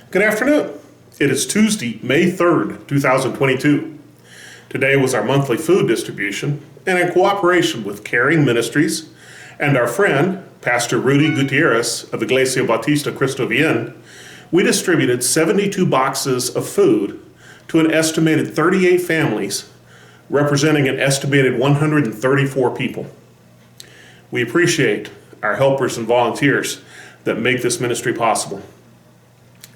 Good afternoon. It is Tuesday, May 3rd, 2022. Today was our monthly food distribution, and in cooperation with Caring Ministries and our friend, Pastor Rudy Gutierrez of Iglesia Bautista Cristo Bien, we distributed 72 boxes of food to an estimated 38 families, representing an estimated 134 people. We appreciate our helpers and volunteers that make this ministry possible.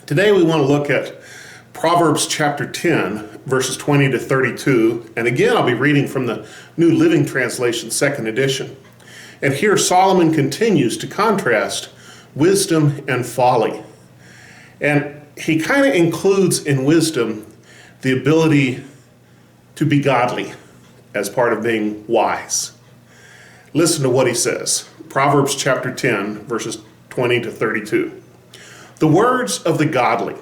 Today we want to look at Proverbs chapter 10, verses 20 to 32. And again, I'll be reading from the New Living Translation, second edition. And here Solomon continues to contrast wisdom and folly. And he kind of includes in wisdom the ability to be godly as part of being wise. Listen to what he says. Proverbs chapter 10, verses 20 to 32. The words of the godly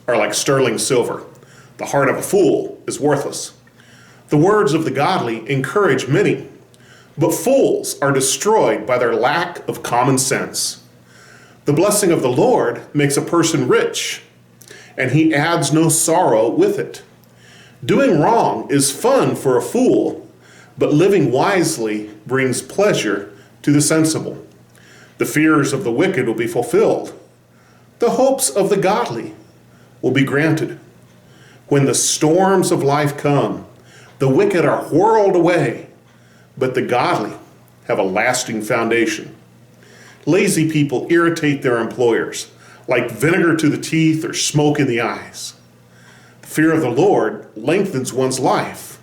are like sterling silver. The heart of a fool is worthless. The words of the godly encourage many, but fools are destroyed by their lack of common sense. The blessing of the Lord makes a person rich, and he adds no sorrow with it. Doing wrong is fun for a fool, but living wisely brings pleasure to the sensible. The fears of the wicked will be fulfilled. The hopes of the godly will be granted. When the storms of life come, the wicked are whirled away, but the godly have a lasting foundation. Lazy people irritate their employers, like vinegar to the teeth or smoke in the eyes. The fear of the Lord lengthens one's life,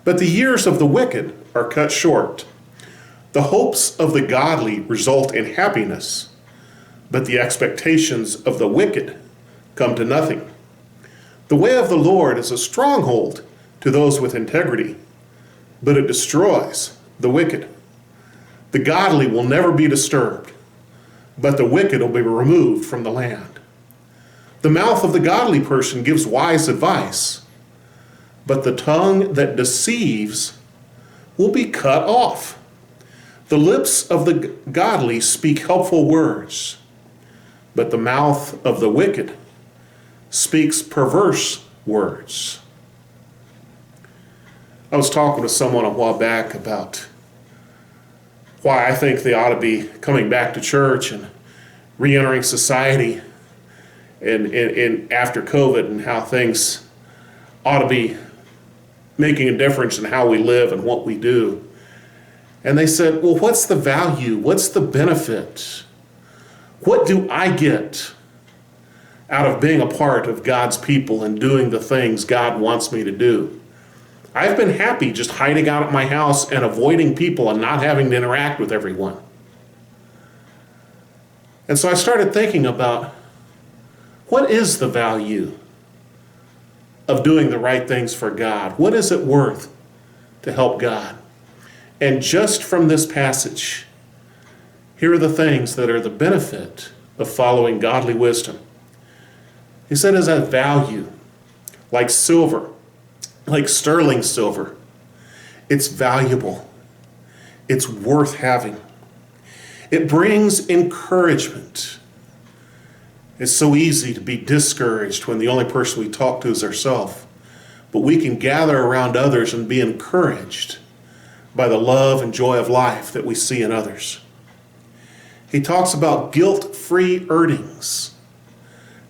but the years of the wicked are cut short. The hopes of the godly result in happiness, but the expectations of the wicked come to nothing. The way of the Lord is a stronghold to those with integrity, but it destroys the wicked. The godly will never be disturbed, but the wicked will be removed from the land. The mouth of the godly person gives wise advice, but the tongue that deceives will be cut off. The lips of the godly speak helpful words, but the mouth of the wicked speaks perverse words. I was talking to someone a while back about why I think they ought to be coming back to church and re-entering society in after COVID, and how things ought to be making a difference in how we live and what we do. And they said, well, what's the value? What's the benefit? What do I get out of being a part of God's people and doing the things God wants me to do? I've been happy just hiding out at my house and avoiding people and not having to interact with everyone. And so I started thinking about, what is the value of doing the right things for God? What is it worth to help God? And just from this passage, here are the things that are the benefit of following godly wisdom. He said it's a value, like silver, like sterling silver. It's valuable. It's worth having. It brings encouragement. It's so easy to be discouraged when the only person we talk to is ourselves. But we can gather around others and be encouraged by the love and joy of life that we see in others. He talks about guilt-free earnings.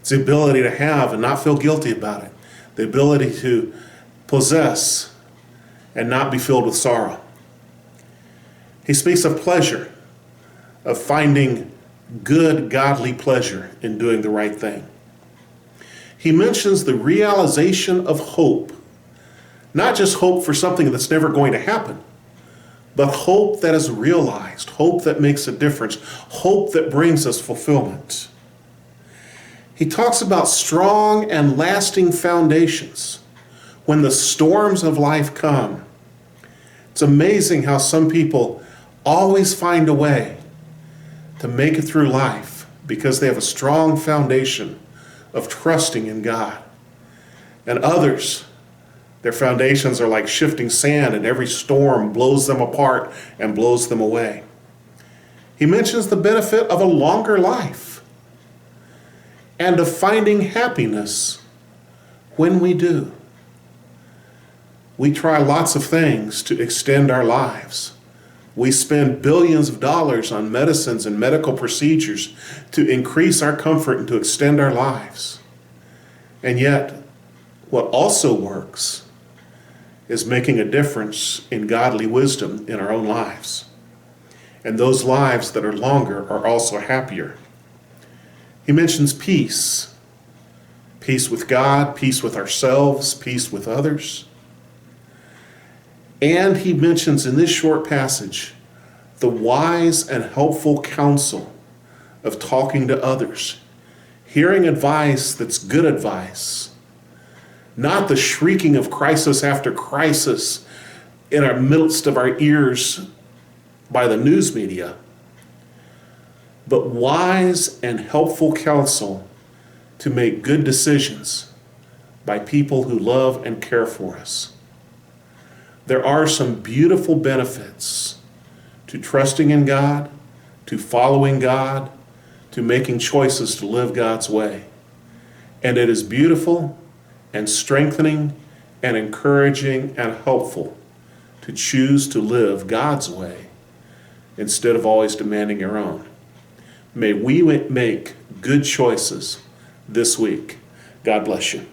It's the ability to have and not feel guilty about it. The ability to possess and not be filled with sorrow. He speaks of pleasure, of finding good, godly pleasure in doing the right thing. He mentions the realization of hope. Not just hope for something that's never going to happen, but hope that is realized, hope that makes a difference, hope that brings us fulfillment. He talks about strong and lasting foundations when the storms of life come. It's amazing how some people always find a way to make it through life because they have a strong foundation of trusting in God. And others, their foundations are like shifting sand, and every storm blows them apart and blows them away. He mentions the benefit of a longer life. and of finding happiness when we do. We try lots of things to extend our lives. We spend billions of dollars on medicines and medical procedures to increase our comfort and to extend our lives. And yet, what also works is making a difference in godly wisdom in our own lives. And those lives that are longer are also happier. He mentions peace. Peace with God, peace with ourselves, peace with others. And he mentions in this short passage the wise and helpful counsel of talking to others, hearing advice that's good advice, not the shrieking of crisis after crisis in our midst of our ears by the news media, but wise and helpful counsel to make good decisions by people who love and care for us. There are some beautiful benefits to trusting in God, to following God, to making choices to live God's way. And it is beautiful and strengthening and encouraging and helpful to choose to live God's way instead of always demanding your own. May we make good choices this week. God bless you.